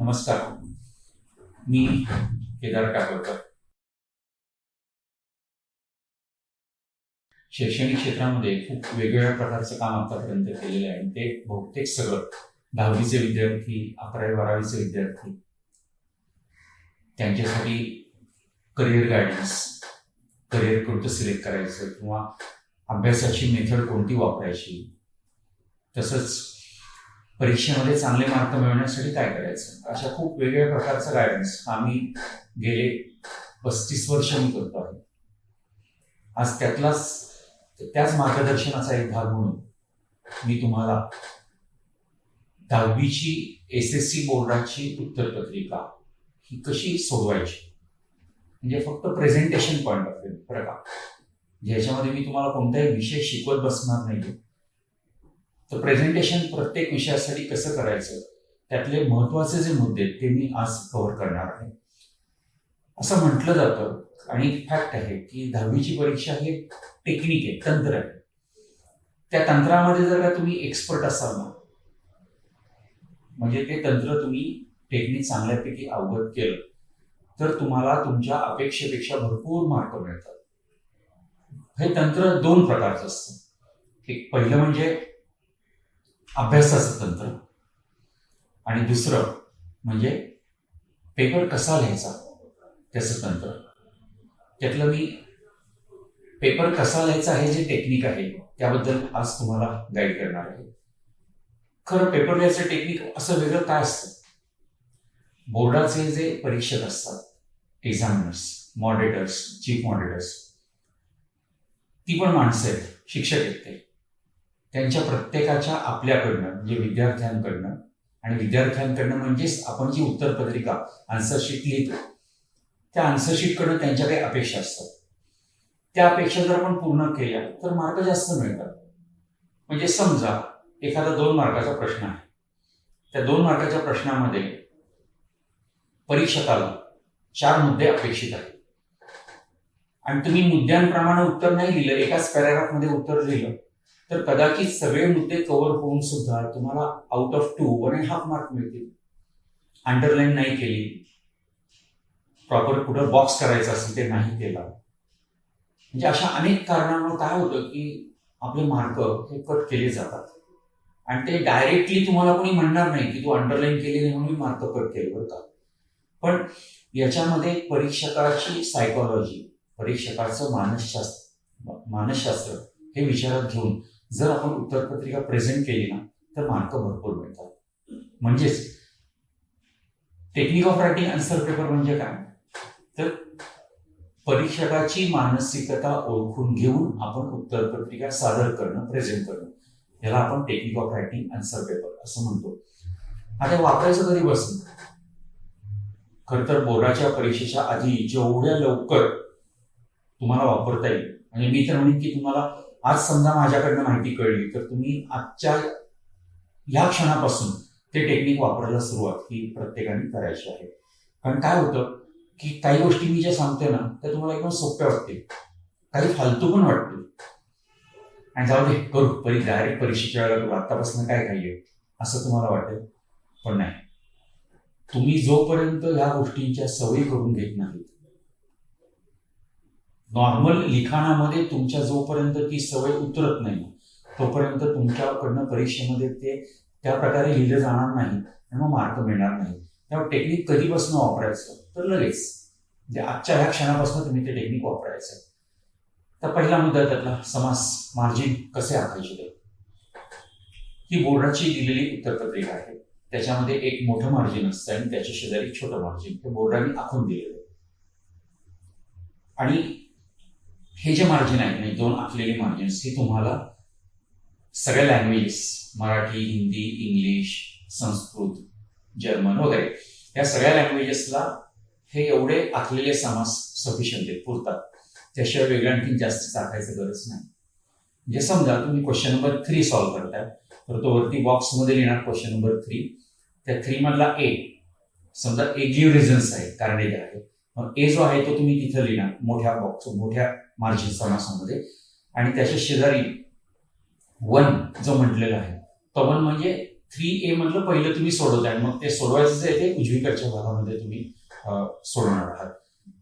नमस्कार. मी केदार टाकळकर. शैक्षणिक क्षेत्रामध्ये खूप वेगवेगळ्या प्रकारचं काम आतापर्यंत केलेलं आहे आणि ते बहुतेक सगळं 10वीचे विद्यार्थी, 11वी-12वीचे विद्यार्थी, त्यांच्यासाठी करिअर गायडन्स, करिअर कोणतं सिलेक्ट करायचं किंवा अभ्यासाची मेथड कोणती वापरायची, तसंच परीक्षेमध्ये चांगले मार्क मिळवण्यासाठी काय करायचं, अशा खूप वेगवेगळ्या प्रकारचा गायडन्स आम्ही गेले 35 वर्ष मी करतो आहे. आज त्याच मार्गदर्शनाचा एक भाग म्हणून मी तुम्हाला 10वीची SSC बोर्डाची उत्तरपत्रिका ही कशी सोडवायची, म्हणजे फक्त प्रेझेंटेशन पॉईंट ऑफ व्ह्यू बरं का, ज्याच्यामध्ये मी तुम्हाला कोणताही विषय शिकवत बसणार नाही, तर प्रेझेंटेशन प्रत्येक विषयासाठी कसं करायचं त्यातले महत्वाचे जे मुद्दे आहेत ते मी आज कव्हर करणार आहे. असं म्हटलं जातं आणि फॅक्ट आहे की 10वीची परीक्षा हे टेक्निक आहे, तंत्र आहे. त्या तंत्रामध्ये जर का तुम्ही एक्सपर्ट असाल ना, म्हणजे ते तंत्र तुम्ही टेक्निक चांगल्यापैकी अवगत केलं तर तुम्हाला तुमच्या अपेक्षेपेक्षा भरपूर मार्क मिळतात. हे तंत्र 2 प्रकारचं असतं. एक पहिलं म्हणजे अभ्यासाचं तंत्र आणि दुसरं म्हणजे पेपर कसा लिहायचा त्याचं तंत्र. त्यातलं मी पेपर कसा लिहायचा हे जे टेक्निक आहे त्याबद्दल आज तुम्हाला गाईड करणार आहे. खरं पेपर लिहायचं टेक्निक असं वेगळं काय असतं? बोर्डाचे जे परीक्षक असतात, एक्झामिनर्स, मॉडरेटर्स, चीफ मॉडरेटर्स, ती पण माणसं आहेत, शिक्षक आहेत ते. त्यांच्या प्रत्येकाच्या आपल्याकडनं म्हणजे विद्यार्थ्यांकडनं आणि विद्यार्थ्यांकडनं म्हणजेच आपण जी उत्तरपत्रिका आन्सरशीट लिहितो त्या आन्सरशीटकडनं त्यांच्या काही अपेक्षा असतात. त्या अपेक्षा जर आपण पूर्ण केल्या तर मार्क जास्त मिळतात. म्हणजे समजा एखादा 2 मार्काचा प्रश्न आहे, त्या 2 मार्काच्या प्रश्नामध्ये परीक्षकाला 4 मुद्दे अपेक्षित आहेत आणि तुम्ही मुद्द्यांप्रमाणे उत्तर नाही लिहिलं, एकाच पॅराग्राफमध्ये उत्तर लिहिलं तर कदाचित सगळे मुद्दे कव्हर होऊन सुद्धा तुम्हाला आउट ऑफ 2 1.5 मार्क मिळतील. अंडरलाईन नाही केली, प्रॉपर कुठं बॉक्स करायचा असेल ते नाही केला, म्हणजे अशा अनेक कारणांमुळे काय होतं की आपले मार्क हे कट केले जातात आणि ते डायरेक्टली तुम्हाला कोणी म्हणणार नाही की तू अंडरलाईन केली नाही म्हणून मार्क कट केले बरं का. पण याच्यामध्ये परीक्षकाची सायकॉलॉजी, परीक्षकाचं मानसशास्त्र हे विचारात घेऊन जर आपण उत्तरपत्रिका प्रेझेंट केली ना तर मार्क भरपूर मिळतात. म्हणजेच technique of writing answer paper म्हणजे काय, तर परीक्षकाची मानसिकता ओळखून घेऊन आपण उत्तरपत्रिका सादर करणं, प्रेझेंट करणं, याला आपण technique of writing answer paper असं म्हणतो. आता वापरायचं कधी बसून, खरं तर बोर्डाच्या परीक्षेच्या आधी जेवढ्या लवकर तुम्हाला वापरता येईल, म्हणजे मी तर म्हणेन की तुम्हाला आज समजा माझ्याकडनं माहिती कळली तर तुम्ही आजच्या ह्या क्षणापासून ते टेक्निक वापरायला सुरुवात ही प्रत्येकाने करायची आहे. कारण काय होतं की काही गोष्टी मी ज्या सांगते ना त्या तुम्हाला एकदम सोप्या वाटतील, काही फालतू पण वाटतील आणि जाऊ दे करू डायरेक्ट परीक्षेच्या वेळेला करू, आत्तापासून काय घाई असं तुम्हाला वाटेल. पण नाही, तुम्ही जोपर्यंत ह्या गोष्टींच्या सवयी करून घेत नाहीत, नॉर्मल लिखाणामध्ये तुमच्या जोपर्यंत ती सवय उतरत नाही तोपर्यंत तुमच्याकडनं परीक्षेमध्ये ते त्या प्रकारे लिहिलं जाणार नाही आणि मग मार्क मिळणार नाही. त्यामुळे टेक्निक कधीपासून वापरायचं तर लगेच, म्हणजे आजच्या ह्या क्षणापासून तुम्ही ते टेक्निक वापरायचं. तर पहिला मुद्दा त्यातला समास, मार्जिन कसे आखायचे ते. ही बोर्डाची दिलेली उत्तरपत्रिका आहे, त्याच्यामध्ये एक मोठं मार्जिन असतं आणि त्याच्या शेजारी छोटं मार्जिन, ते बोर्डाने आखून दिलेलं आहे. आणि हे जे मार्जिन आहे म्हणजे 2 आखलेली मार्जिन्स ही तुम्हाला सगळ्या languages, Marathi, Hindi, English, Sanskrit, German वगैरे या सगळ्या लँग्वेजेसला हे एवढे आखलेले समास सफिशियंट आहेत, पुरतात. त्याशिवाय वेगळ्या आणखी जास्त आखायचं गरज नाही. म्हणजे समजा तुम्ही क्वेश्चन नंबर 3 सॉल्व्ह करताय तर तो वरती बॉक्समध्ये लिहिणार क्वेश्चन नंबर 3, त्या 3 मधला ए, समजा ए गिव्ह रिझन्स आहे, कारण आहे, मग ए जो आहे तो तुम्ही तिथं लिहिणार मोठ्या बॉक्स, मोठ्या मार्जिन समासामध्ये. आणि त्याच्या शेजारी 1 जो म्हटलेला आहे तो 1 म्हणजे 3A मधलं पहिलं तुम्ही सोडवताय, मग ते सोडवायचं जे आहे ते उजवीकडच्या भागामध्ये तुम्ही सोडवणार आहात.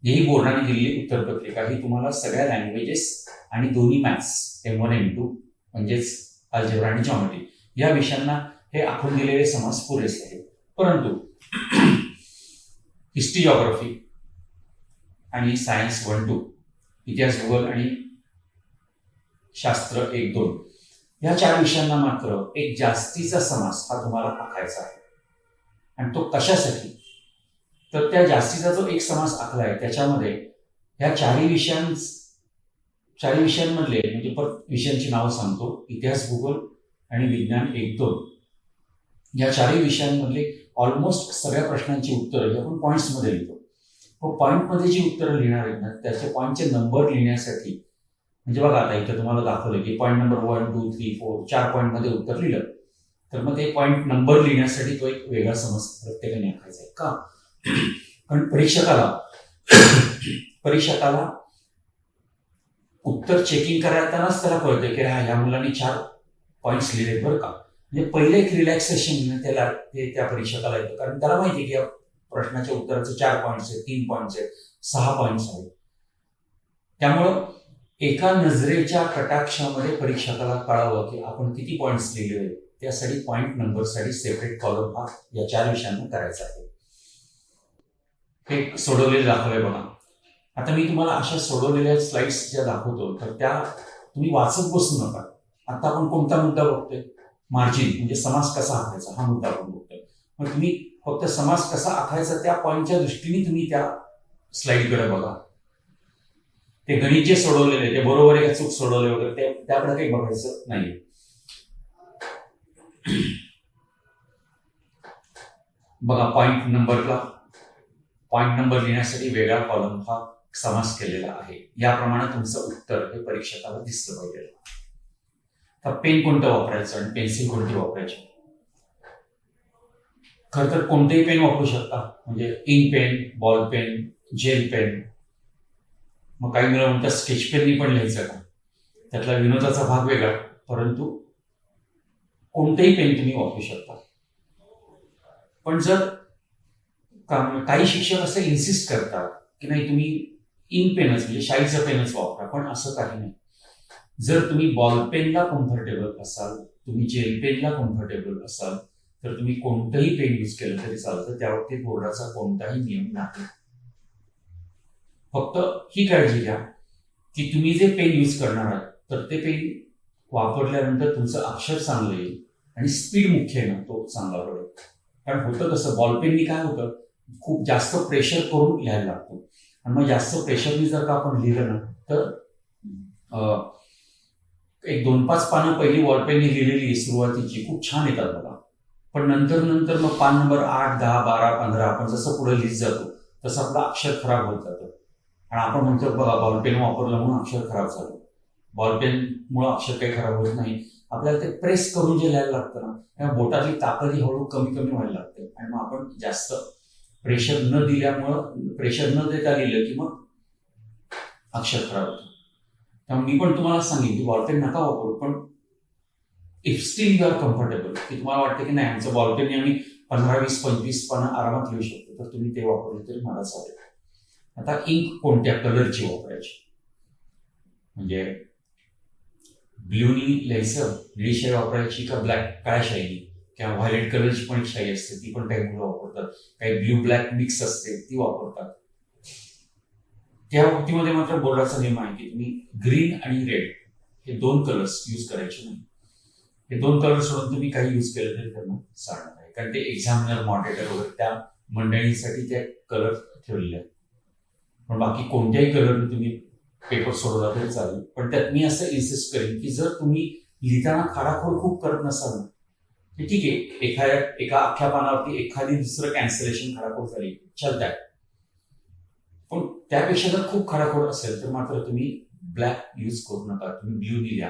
ही बोर्डाने दिलेली उत्तरपत्रिका ही तुम्हाला सगळ्या लँग्वेजेस आणि दोन्ही मॅथ्स M1 M2 म्हणजेच अल्जेब्रा आणि जॉमेट्री या विषयांना हे आखून दिलेले समास पुरेसे आहेत. परंतु हिस्ट्री, जॉग्राफी आणि सायन्स 1-2, इतिहास, भूगोल आणि शास्त्र 1-2 या 4 विषयांना मात्र एक जास्तीचा समास हा तुम्हाला आखायचा आहे. आणि तो कशासाठी? तर त्या जास्तीचा जो एक समास आखला आहे त्याच्यामध्ये ह्या 4 विषयांमधले म्हणजे विषयांची नावं सांगतो. इतिहास, भूगोल आणि विज्ञान 1-2 या 4 विषयांमधले ऑलमोस्ट सगळ्या प्रश्नांची उत्तरं आपण पॉईंट्समध्ये लिहितो. मग पॉईंटमध्ये जी उत्तरं लिहिणार आहेत ना त्याचे पॉईंटचे नंबर लिहिण्यासाठी म्हणजे बघा आता इथं तुम्हाला दाखवलं की पॉईंट नंबर 1, 2, 3, 4 4 पॉईंटमध्ये उत्तर लिहिलं तर मग ते पॉईंट नंबर लिहिण्यासाठी तो एक वेगळा समज प्रत्येकाने आखायचा आहे. का? कारण परीक्षकाला उत्तर चेकिंग करतानाच त्याला कळतं की ह्या मुलांनी 4 पॉईंट्स लिहिले बरं का. म्हणजे पहिलं एक रिलॅक्सेशन त्याला त्या परीक्षकाला येतं, कारण त्याला माहिती आहे की या प्रश्नाच्या उत्तराचे 4 पॉईंट्स आहेत, 3 पॉईंट्स आहेत, 6 पॉईंट्स आहेत. त्यामुळं एका नजरेच्या कटाक्षामध्ये परीक्षकाला कळावं की आपण किती पॉईंट्स लिहिले, त्यासाठी पॉईंट नंबरसाठी सेपरेट कॉलम हा या 4 विषयांना करायचा आहे. हे सोडवलेलं दाखवलंय बघा. आता मी तुम्हाला अशा सोडवलेल्या स्लाइड्स ज्या दाखवतो तर त्या तुम्ही वाचत बसू नका. आता आपण कोणता मुद्दा बघतोय? मार्जिन म्हणजे समास कसा आखायचा हा मुद्दा आपण बघतोय. मग तुम्ही फक्त समास कसा आखायचा त्या पॉईंटच्या दृष्टीने तुम्ही त्या स्लाइडकडे बघा. ते गणित जे सोडवलेले ते बरोबर आहे का चूक सोडवले वगैरे त्याकडे काही बघायचं नाही. बघा पॉईंट नंबर लिहिण्यासाठी वेगळा कॉलम हा समास केलेला आहे. याप्रमाणे तुमचं उत्तर हे परीक्षकाला दिसलं पाहिजे. तर पेन कोणतं वापरायचं आणि पेन्सिल कोणती वापरायची? खरं तर कोणतेही पेन वापरू शकता, म्हणजे ink pen, ball pen, gel pen. मग काही मुलं म्हणतात स्केच पेननी पण लिहायचं का? त्यातला विनोदाचा भाग वेगळा, परंतु कोणतेही पेन तुम्ही वापरू शकता. पण जर काही शिक्षक असं इन्सिस्ट करतात की नाही तुम्ही इंक पेनच म्हणजे शाईचं पेनच वापरा, पण असं काही नाही. जर तुम्ही बॉल पेनला कम्फर्टेबल असाल, तुम्ही जेल पेनला कम्फर्टेबल असाल तर तुम्ही कोणतंही पेन यूज केलं तरी चालतं. त्यावरती बोर्डाचा कोणताही नियम नाही. फक्त ही काळजी घ्या की तुम्ही जे पेन यूज करणार आहात तर ते पेन वापरल्यानंतर तुमचं अक्षर चांगलं येईल आणि स्पीड मुख्य आहे ना तो चांगला पडेल. कारण होतं कसं बॉल पेननी काय होतं खूप जास्त प्रेशर करून लिहायला लागतो आणि मग जास्त प्रेशरनी जर का आपण लिहिलं ना तर एक 2-5 पानं पहिली बॉल पेननी लिहिलेली सुरुवातीची खूप छान येतात बघा, पण नंतर मग पान नंबर 8, 10, 12, 15 आपण जसं पुढे लिहित जातो तसं आपलं अक्षर खराब होत जातं. आणि आपण म्हणतो बघा बॉल पेन वापरलं म्हणून अक्षर खराब झालं. बॉल पेनमुळे अक्षर काही खराब होत नाही. आपल्याला ते प्रेस करून जे लिहायला लागतं ना त्या बोटातली ताकद ही हळूहळू कमी व्हायला लागते आणि मग आपण जास्त प्रेशर न देता लिहिलं की मग अक्षर खराब होतं. त्यामुळे मी पण तुम्हाला सांगेन की बॉल पेन नका वापरू, पण if still you are comfortable की तुम्हाला वाटतं की नाही आमचं बॉल पेनने आम्ही 15, 20, 25 पानं आरामात लिहू शकतो तर तुम्ही ते वापरले तरी मला चालेल. आता इंक कोणत्या कलरची वापरायची? म्हणजे ब्ल्यूनी लिहायचं, निळी शाई वापरायची का काळ्या शाईनी किंवा व्हायलेट कलरची पण शाई असते ती पण काही मुलं वापरतात. काही ब्ल्यू ब्लॅक मिक्स असते ती वापरतात. त्या बाबतीमध्ये मात्र बोर्डाचा नियम आहे की तुम्ही ग्रीन आणि रेड हे 2 कलर्स यूज करायचे नाही. हे 2 कलर सोडून तुम्ही काही यूज केलं तरी त्यांना चालणार नाही, कारण ते एक्झामिनर मॉडेटर वगैरे त्या मंडळींसाठी ते कलर ठेवलेले आहेत. पण बाकी कोणत्याही कलरने तुम्ही पेपर सोडवला तरी चालेल. पण त्यात मी असं इन्सिस्ट करेन की जर तुम्ही लिहिताना खाडाखोड खूप करत नसाल ना तर ठीक आहे, एका अख्ख्या पानावरती एखादी दुसरं कॅन्सलेशन खाडाखोड झाली चालत, पण त्यापेक्षा जर खूप खाडाखोड असेल तर मात्र तुम्ही ब्लॅक यूज करू नका, तुम्ही ब्ल्यू लिहा.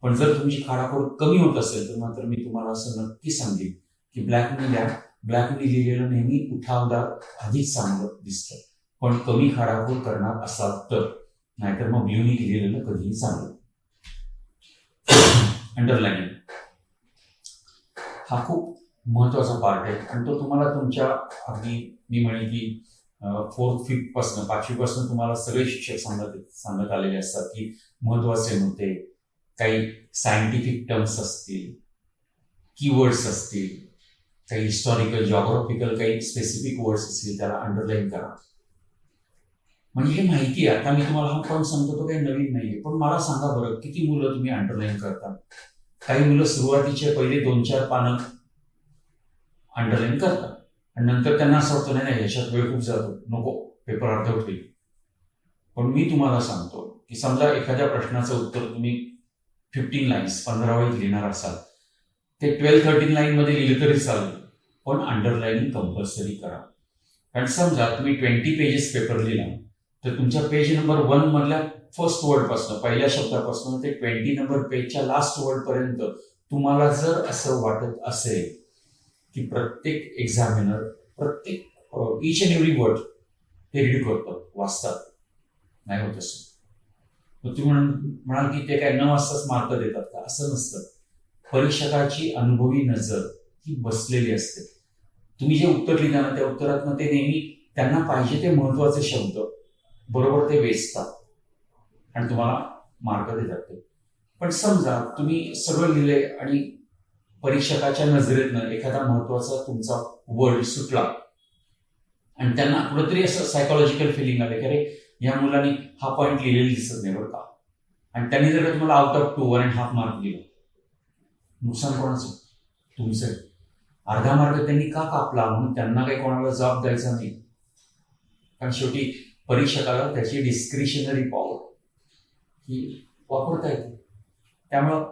पण जर तुमची खाडाखोड कमी होत असेल तर मात्र मी तुम्हाला असं नक्की सांगेन की ब्लॅकने लिहा. ब्लॅकने लिहिलेलं नेहमी उठावदार अधिक चांगलं दिसतं, पण कमी खाडाखोड करणार असाल तर, नाहीतर मग ब्ल्यूनी लिहिलेलं कधीही चांगलं. अंडरलाईनिंग हा खूप महत्वाचा पार्ट आहे आणि तो तुम्हाला तुमच्या अगदी मी म्हणेन की 4th 5th पासून 5वी पासून तुम्हाला सगळे शिक्षक सांगत आलेले असतात की महत्वाचे मुद्दे, काही सायंटिफिक टर्म्स असतील, कीवर्ड्स असतील, काही हिस्टॉरिकल जॉग्राफिकल काही स्पेसिफिक वर्ड्स असतील त्याला अंडरलाईन करा. म्हणजे हे माहिती आहे. आता मी तुम्हाला हा पण सांगतो तो काही नवीन नाहीये, पण मला सांगा बरं किती मुलं तुम्ही अंडरलाईन करता? काही मुलं सुरुवातीचे पहिले 2-4 पानं अंडरलाईन करतात आणि नंतर त्यांना असं वाटतं नाही नाही याच्यात वेळ खूप जातो, नको, पेपर अर्धवट होईल. पण मी तुम्हाला सांगतो की समजा एखाद्या प्रश्नाचं उत्तर तुम्ही 15 लाईन्स 15 ओळीत लिहिणार असाल, ते 12-13 लाईनमध्ये लिहिलं तरी चालेल, पण अंडरलाईनिंग कंपल्सरी करा. कारण समजा तुम्ही 20 पेजेस पेपर लिहिला तर तुमच्या पेज नंबर 1 मधल्या फर्स्ट वर्डपासून, पहिल्या शब्दापासून ते 20 नंबर पेजच्या लास्ट वर्डपर्यंत तुम्हाला जर असं वाटत असेल की प्रत्येक एक्झामिनर प्रत्येक ईच अँड एव्हरी वर्ड ते रीड करतात, वाचतात, नाही होत असं. मग तुम्ही म्हणाल की ते काय न वाचताच मार्क देतात का? असं नसतं. परीक्षकाची अनुभवी नजर ही बसलेली असते. तुम्ही जे उत्तर लिहिता ना त्या उत्तरातनं ते नेहमी त्यांना पाहिजे ते महत्वाचे शब्द बरोबर ते वेचतात आणि तुम्हाला मार्क देतात ते. पण समजा तुम्ही सगळं लिहिले आणि परीक्षकाच्या नजरेतनं एखादा महत्वाचा तुमचा वर्ड सुटला आणि त्यांना कुठेतरी असं सायकोलॉजिकल फिलिंग आलं की अरे या मुलांनी हा पॉईंट लिहिलेला दिसत नाही बरं का, आणि त्यांनी जर तुम्हाला आउट ऑफ 2 1.5 मार्क दिलं, नुकसान कोणाचं? तुमचं. अर्धा मार्क त्यांनी का कापला म्हणून त्यांना काही कोणाला जबाब द्यायचा नाही. कारण शेवटी परीक्षकाला त्याची डिस्क्रिशनरी पॉवर ही वापरता येते. त्यामुळं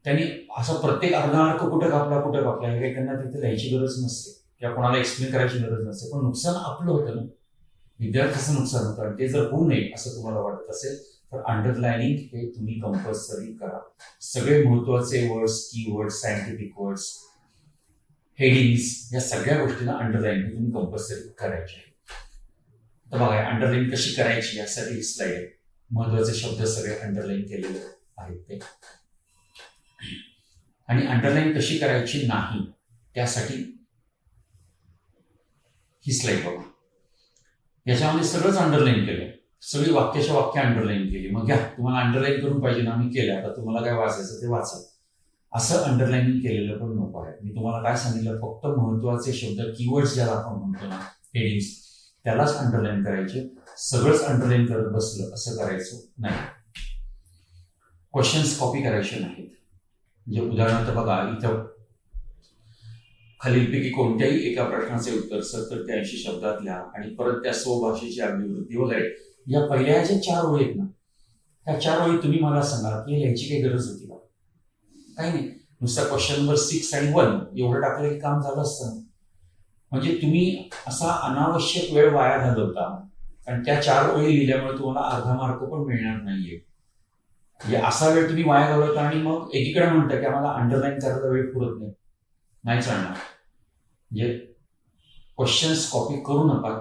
त्यांनी असं प्रत्येक अर्धा मार्क कुठं कापला हे काही त्यांना तिथे लिहायची गरज नसते किंवा कोणाला एक्सप्लेन करायची गरज नसते. पण नुकसान आपलं होतं ना, विद्यार्थ्याचं नुकसान होतं. आणि ते जर होऊ नये असं तुम्हाला वाटत असेल तर अंडरलाइनिंग हे तुम्ही कंपल्सरी करा. सगळे महत्वाचे words, keywords, scientific words, headings या सगळ्या गोष्टींना अंडरलाईन तुम्ही कंपल्सरी करायचे आहे. तर बघा अंडरलाईन कशी करायची यासाठी एक स्लाइड आहे. महत्वाचे शब्द सगळे अंडरलाईन केलेले आहेत ते. आणि अंडरलाईन कशी करायची नाही त्यासाठी ही स्लाइड बघा. याच्यामध्ये सगळंच अंडरलाईन केलं, सगळी वाक्याच्या वाक्य अंडरलाईन केली. मग घ्या, तुम्हाला अंडरलाईन करून पाहिजे ना, आम्ही केलं, आता तुम्हाला काय वाचायचं ते वाचा. असं अंडरलाईनिंग केलेलं पण नको आहे. मी तुम्हाला काय सांगितलं, फक्त महत्वाचे शब्द, कीवर्ड्स ज्याला आपण म्हणतो ना, हेडिंग्स, त्यालाच अंडरलाईन करायचे. सगळंच अंडरलाईन करत बसलं असं करायचं नाही. क्वेश्चन्स कॉपी करायचे नाहीत. म्हणजे उदाहरणार्थ बघा, इथं खालीलपैकी कोणत्याही एका प्रश्नाचे उत्तर 70 ते 80 शब्दात लिहा आणि परत त्या स्वभाषेची अभिवृद्धी वगैरे. या पहिल्या ज्या 4 ओळी आहेत ना, त्या 4 ओळी तुम्ही मला सांगा की लिहायची काही गरज होती का? काही नाही. नुसता क्वेश्चन नंबर 6 आणि 1 एवढं टाकलं की काम झालं असतं. म्हणजे तुम्ही असा अनावश्यक वेळ वाया घालवता. आणि त्या 4 ओळी लिहिल्यामुळे तुम्हाला अर्धा मार्क पण मिळणार नाहीये. म्हणजे असा वेळ तुम्ही वाया घालवता आणि मग एकीकडे म्हणता की आम्हाला अंडरलाईन करायला वेळ पुरत नाही चालणार. म्हणजे क्वेश्चन्स कॉपी करू नका.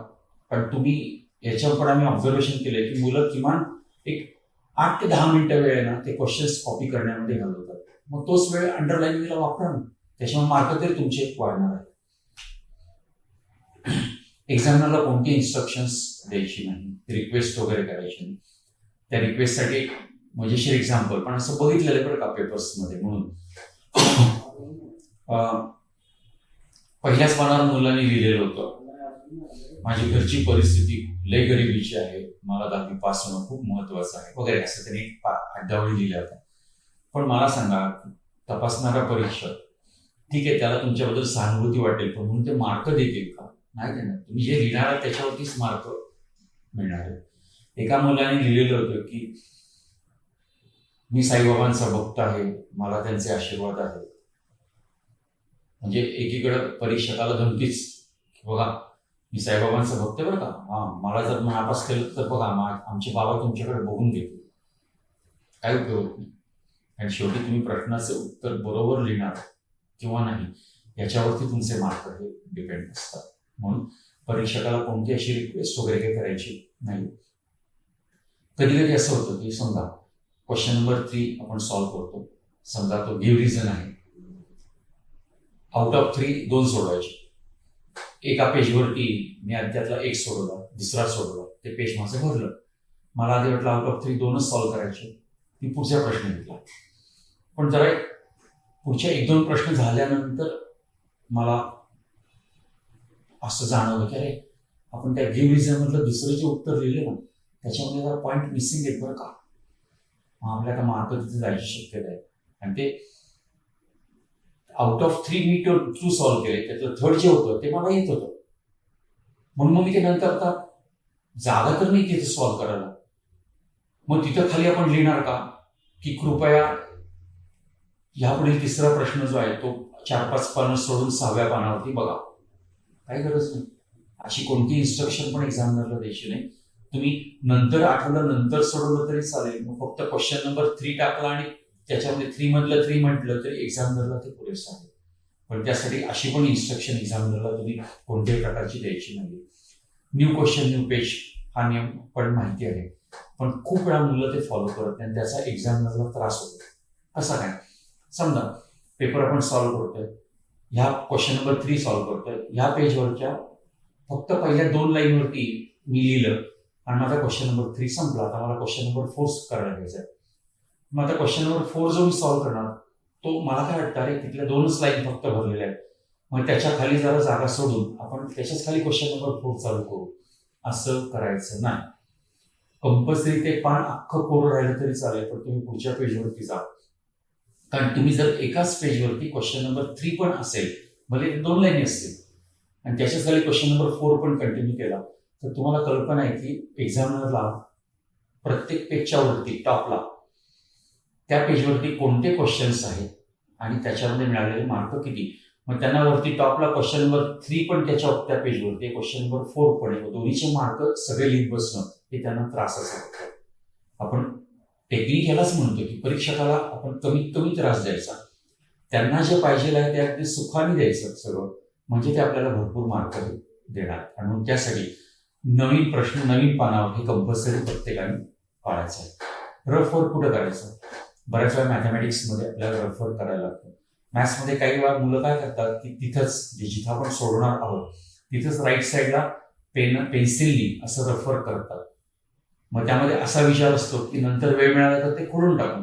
पण तुम्ही याच्यावर पण आम्ही ऑब्झर्वेशन केलंय की मुलं किमान एक 8 ते 10 मिनिटं वेळ आहे ना ते क्वेश्चन्स कॉपी करण्यामध्ये घालवतात. मग तोच वेळ अंडरलाईनिंगला वापरा ना, त्याच्यामुळे मार्क तरी तुमचे वाढणार आहे. एक्झामिनरला कोणती इन्स्ट्रक्शन्स द्यायची नाही, रिक्वेस्ट वगैरे करायची नाही. त्या रिक्वेस्टसाठी एक मजेशीर एक्झाम्पल पण असं बघितलेलं बरं का पेपर्समध्ये. म्हणून पहिल्याच पानावर मुलांनी लिहिलेलं होतं, माझी घरची परिस्थिती लय गरिबीची आहे, मला 10वी पास होणं खूप महत्वाचं आहे वगैरे, असं त्यांनी 8-10 वेळी लिहिल्या होत्या. पण मला सांगा, तपासणारा परीक्षक ठीक आहे, त्याला तुमच्याबद्दल सहानुभूती वाटेल, पण म्हणून ते मार्क देतील का? नाही देणार. तुम्ही जे लिहिणार आहात त्याच्यावरतीच मार्क मिळणार आहे. एका मुलाने लिहिलेलं होतं की मी साईबाबांचा भक्त आहे, मला त्यांचे आशीर्वाद आहेत. म्हणजे एकीकडे परीक्षकाला धमकीच, बघा मी साईबाबांचा भक्त बरं का, मला जर नापास केलं तर बघा आमचे बाबा तुमच्याकडे बघून घेतील. काय उपयोग होत नाही. आणि शेवटी तुम्ही प्रश्नाचे उत्तर बरोबर लिहिणार किंवा नाही याच्यावरती तुमचे मार्क हे डिपेंड असतात. म्हणून परीक्षकाला कोणती अशी रिक्वेस्ट वगैरे काही करायची नाही. कधी कधी असं होतं की समजा क्वेश्चन नंबर 3 आपण सॉल्व्ह करतो, समजा तो गिव्ह रिझन आहे, आउट ऑफ 3 2 सोडवायचे. एका पेजवरती मी आधी त्यातला एक सोडवला, दुसरा सोडवला, ते पेज माझं भरलं. मला आधी वाटलं आउट ऑफ 3 2च सॉल्व्ह करायचे, मी पुढचा प्रश्न घेतला. पण जरा पुढच्या 1-2 प्रश्न झाल्यानंतर मला असं जाणवलं की अरे आपण त्या गिव्ह रिझन मधलं दुसरं जे उत्तर लिहिले ना त्याच्यामध्ये जरा पॉईंट मिसिंग आहेत बरं का. मग आपल्याला मार्क तिथे जायची शक्यता आहे. आणि ते आउट ऑफ 3 मी 2 सॉल्व्ह केले, त्यातलं थर्ड जे होतं ते मला येत होतं. म्हणून मग मी ते नंतर आता जागा तर नाही तिथे सॉल्व्ह करायला. मग तिथं खाली आपण लिहिणार का की कृपया ह्यापुढील तिसरा प्रश्न जो आहे तो 4-5 पानं सोडून 6व्या पानावरती बघा. काही गरज नाही. अशी कोणती इन्स्ट्रक्शन पण एक्झामिनरला द्यायची नाही. तुम्ही नंतर आठवलं नंतर सोडवलं तरी चालेल. मग फक्त क्वेश्चन नंबर 3 टाकला आणि त्याच्यामध्ये 3 मधलं 3 म्हटलं तरी एक्झामिनरला ते पुरेसं आहे. पण त्यासाठी अशी पण इन्स्ट्रक्शन एक्झामिनरला तुम्ही कोणत्याही प्रकारची द्यायची नाही. न्यू क्वेश्चन न्यू पेज हा नियम पण माहिती आहे, पण खूप वेळा मुलं ते फॉलो करत नाही आणि त्याचा एक्झामिनरला त्रास होतो. कसा काय? समजा पेपर आपण सॉल्व्ह करतोय, ह्या क्वेश्चन नंबर 3 सॉल्व्ह करतोय, ह्या पेजवरच्या फक्त पहिल्या 2 लाईनवरती मी लिहिलं आणि माझा क्वेश्चन नंबर 3 संपला. आता मला क्वेश्चन नंबर 4 करायला घ्यायचा आहे. मग आता क्वेश्चन नंबर 4 जो मी सॉल्व्ह करणार तो मला काय वाटतं अरे तिथल्या 2च लाईन फक्त भरलेल्या आहेत, मग त्याच्या खाली जरा जागा सोडून आपण त्याच्याच खाली क्वेश्चन नंबर 4 चालू करू. असं करायचं नाही. कंपल्सरी ते पान अख्खं कोरं राहिलं तरी चालेल, पण तुम्ही पुढच्या पेजवरती जा. कारण तुम्ही जर एकाच पेजवरती क्वेश्चन नंबर 3 पण असेल, भले 2 लाईनी असतील आणि त्याच्याच खाली क्वेश्चन नंबर 4 पण कंटिन्यू केला, तर तुम्हाला कल्पना आहे की एक्झामिनरला प्रत्येक पेजच्या वरती टॉपला त्या पेजवरती कोणते क्वेश्चन्स आहेत आणि त्याच्यामध्ये मिळालेले मार्क किती. मग त्यांना वरती टॉपला क्वेश्चन नंबर 3 पण त्या पेजवरती, क्वेश्चन नंबर 4 पण आहे. दोन्हीचे मार्क सगळे लिहित बसणं हे त्यांना त्रासाचं होतं. आपण टेक्निक यालाच म्हणतो की परीक्षकाला आपण कमीत कमी त्रास द्यायचा, त्यांना जे पाहिजे आहे ते अगदी सुखाने द्यायचं सगळं, म्हणजे ते आपल्याला भरपूर मार्क देणार. आणि म्हणून त्यासाठी नवीन प्रश्न नवीन पानावर हे कंपल्सरी प्रत्येकाने पाळायचं आहे. रफ वर्क कुठं करायचं? बऱ्याच वेळा मॅथमॅटिक्समध्ये आपल्याला रफ वर्क करायला लागतं. मॅथ्समध्ये काही वेळा मुलं काय करतात की तिथंच जिथं आपण सोडवणार आहोत तिथंच राईट साईडला पेन्सिलनी असं रफ वर्क करतात. मग त्यामध्ये असा विचार असतो की नंतर वेळ मिळाला तर ते खोडून टाकू.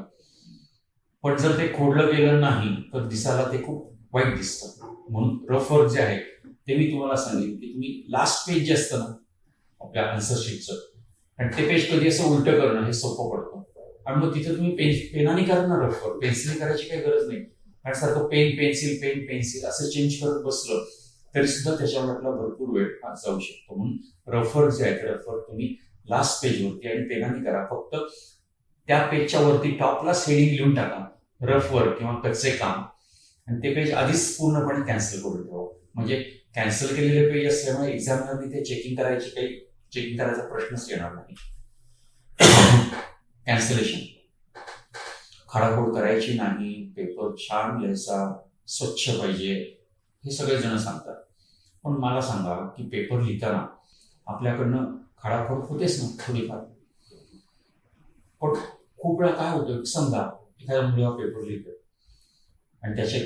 पण जर ते खोडलं गेलं नाही तर दिसायला ते खूप वाईट दिसतं. म्हणून रफ वर्क जे आहे ते मी तुम्हाला सांगेन की तुम्ही लास्ट पेज जे असतं ना आपल्या आन्सर शीटचं, आणि ते पेज कधी असं उलटं करणं हे सोपं पडतं. आणि मग तिथे तुम्ही पेनाने करणार रफ वर्क, पेन्सिल करायची काही गरज नाही. आणि सारखं पेन पेन्सिल असं चेंज करत बसलं तरी सुद्धा त्याच्यावर आपला भरपूर वेळ जाऊ शकतो. म्हणून रफ वर्क जे आहे ते रफ वर्क तुम्ही लास्ट पेजवरती आणि पेनाने करा. फक्त त्या पेजच्या वरती टॉपला हेडिंग लिहून टाका रफ वर्क किंवा कच्चे काम, आणि ते पेज आधीच पूर्णपणे कॅन्सल करून ठेवा. म्हणजे कॅन्सल केलेले पेज असल्यामुळे एक्झामिनरने ते चेकिंग करायचा प्रश्नच येणार नाही. कॅन्सलेशन, खाडाखोड करायची नाही, पेपर छान लिहायचा, स्वच्छ पाहिजे, हे सगळे जण सांगतात. पण मला सांगा की पेपर लिहिताना आपल्याकडनं खाडाखोड होतेच ना थोडीफार. पण खूप वेळा काय होतं, समजा एखाद्या मुलगा पेपर लिहितो आणि त्याच्या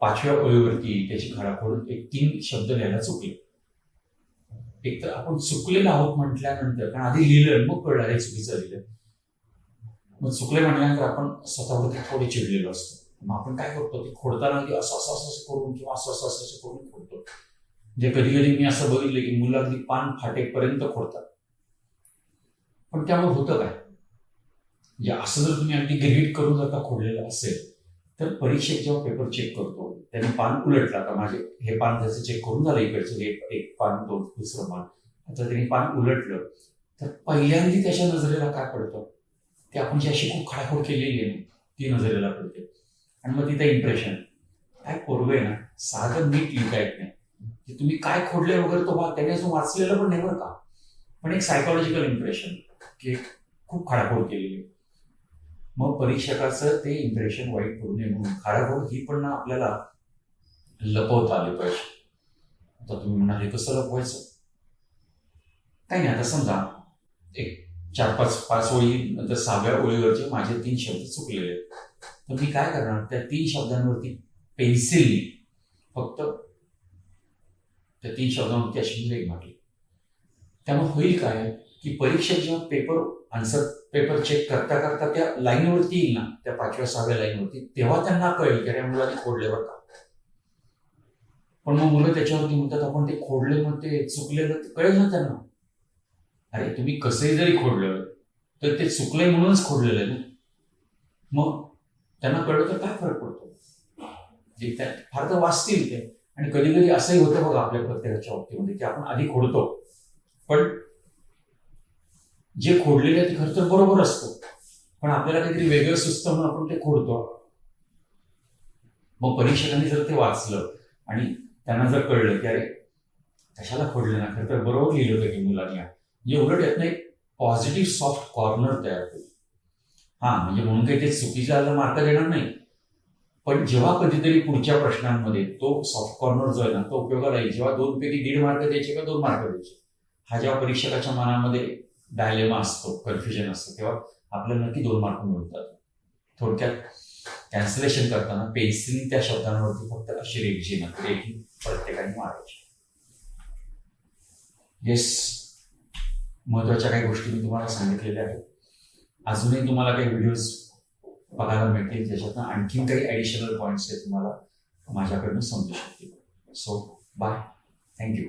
5व्या ओळीवरती त्याची खाडाखोड 3 शब्द लिहायला चुकले. एक तर आपण चुकलेलो आहोत म्हटल्यानंतर, कारण आधी लिहिलं मग कळलं हे चुकीचं लिहिलं, मग चुकले म्हटल्यानंतर आपण स्वतःवरती थोडे चिडलेलो असतो. मग आपण काय करतो, ते खोडताना असं असं असं करून किंवा असं असं असं करून खोडतो. म्हणजे कधी कधी मी असं बघितलं की मुलं अगदी पान फाटेपर्यंत खोडतात. पण त्यामुळे होतं काय, म्हणजे असं जर तुम्ही अगदी ग्रेड करून जर का खोडलेलं असेल तर परीक्षेत जेव्हा पेपर चेक करतो त्यांनी पान उलटला का, माझे हे पान त्याचं चेक करून झालं इकडचं हे एक पान दुसरं पान, आता त्यांनी पान उलटलं तर पहिल्यांदा त्याच्या नजरेला काय पडतं, ते आपण जी अशी खूप खाडाखोड केलेली आहे ती नजरेला पडते. आणि मग तिथं इम्प्रेशन काय पोरगं आहे ना, साधं नीट लिहिता येत नाही, की तुम्ही काय खोडले वगैरे तो भाग त्याने असं वाचलेलं पण नाही बरं का, पण एक सायकोलॉजिकल इम्प्रेशन की खूप खाडाखोड केलेली. मग परीक्षकाचं ते इम्प्रेशन वाईट पडू नये म्हणून खाडाखोड ही पण ना आपल्याला लपवता आली पाहिजे. आता तुम्ही म्हणाल हे कसं लपवायचं, काही नाही. आता समजा एक 4-5 ओळी नंतर 6व्या ओळीवरचे माझे 3 शब्द चुकलेले आहेत, तर मी काय करणार, त्या 3 शब्दांवरती पेन्सिलनी फक्त त्या 3 शब्दांवरती अशी ब्रेक मारली. त्यामुळे होईल काय की परीक्षक जेव्हा आन्सर पेपर चेक करता करता त्या लाईनवरती येईल ना, त्या 5व्या 6व्या लाईनवरती, तेव्हा त्यांना कळेल की या मुलाने खोडले बरं का. पण मग मुलं त्याच्यावरती म्हणतात आपण ते खोडले, मग ते चुकलेलं ते कळेल ना त्यांना. अरे तुम्ही कसंही जरी खोडलं तर ते चुकलंय म्हणूनच खोडलेलं आहे ना. मग त्यांना कळलं तर काय फरक पडतो. फार तर वाचतील ते. आणि कधी कधी असंही होतं बघा आपल्या प्रत्येकाच्या बाबतीमध्ये की आपण आधी खोडतो, पण जे खोडलेलं आहे ते खरं तर बरोबर असतं, पण आपल्याला काहीतरी वेगळं सुचतं म्हणून आपण ते खोडतो. मग परीक्षकांनी जर ते वाचलं आणि त्यांना जर कळलं की अरे कशाला खोडलं ना, खरं तर बरोबर लिहिलं होतं की मुलांनी, म्हणजे उलट यातनं एक पॉझिटिव्ह सॉफ्ट कॉर्नर तयार होईल. हा म्हणजे म्हणून काही ते चुकीच्या मार्क देणार नाही, पण जेव्हा कधीतरी पुढच्या प्रश्नांमध्ये तो सॉफ्ट कॉर्नर जो आहे ना तो उपयोगाला येईल, जेव्हा 2 पैकी 1.5 मार्क द्यायचे का 2 मार्क द्यायचे, हा जेव्हा परीक्षकाच्या मनामध्ये डायलेमा असतो, कन्फ्युजन असतं, तेव्हा आपल्याला नक्की 2 मार्क मिळतात. थोडक्यात कॅन्सलेशन करताना पेन्सिल त्या शब्दांवरती फक्त अशी रेखी प्रत्येकाने मारायची. येस, महत्वाच्या काही गोष्टी मी तुम्हाला सांगितलेल्या आहेत. अजूनही तुम्हाला काही व्हिडिओज बघायला मिळतील ज्याच्यातनं आणखीन काही ॲडिशनल पॉईंट्स हे तुम्हाला माझ्याकडनं समजू शकतील. So bye, thank you.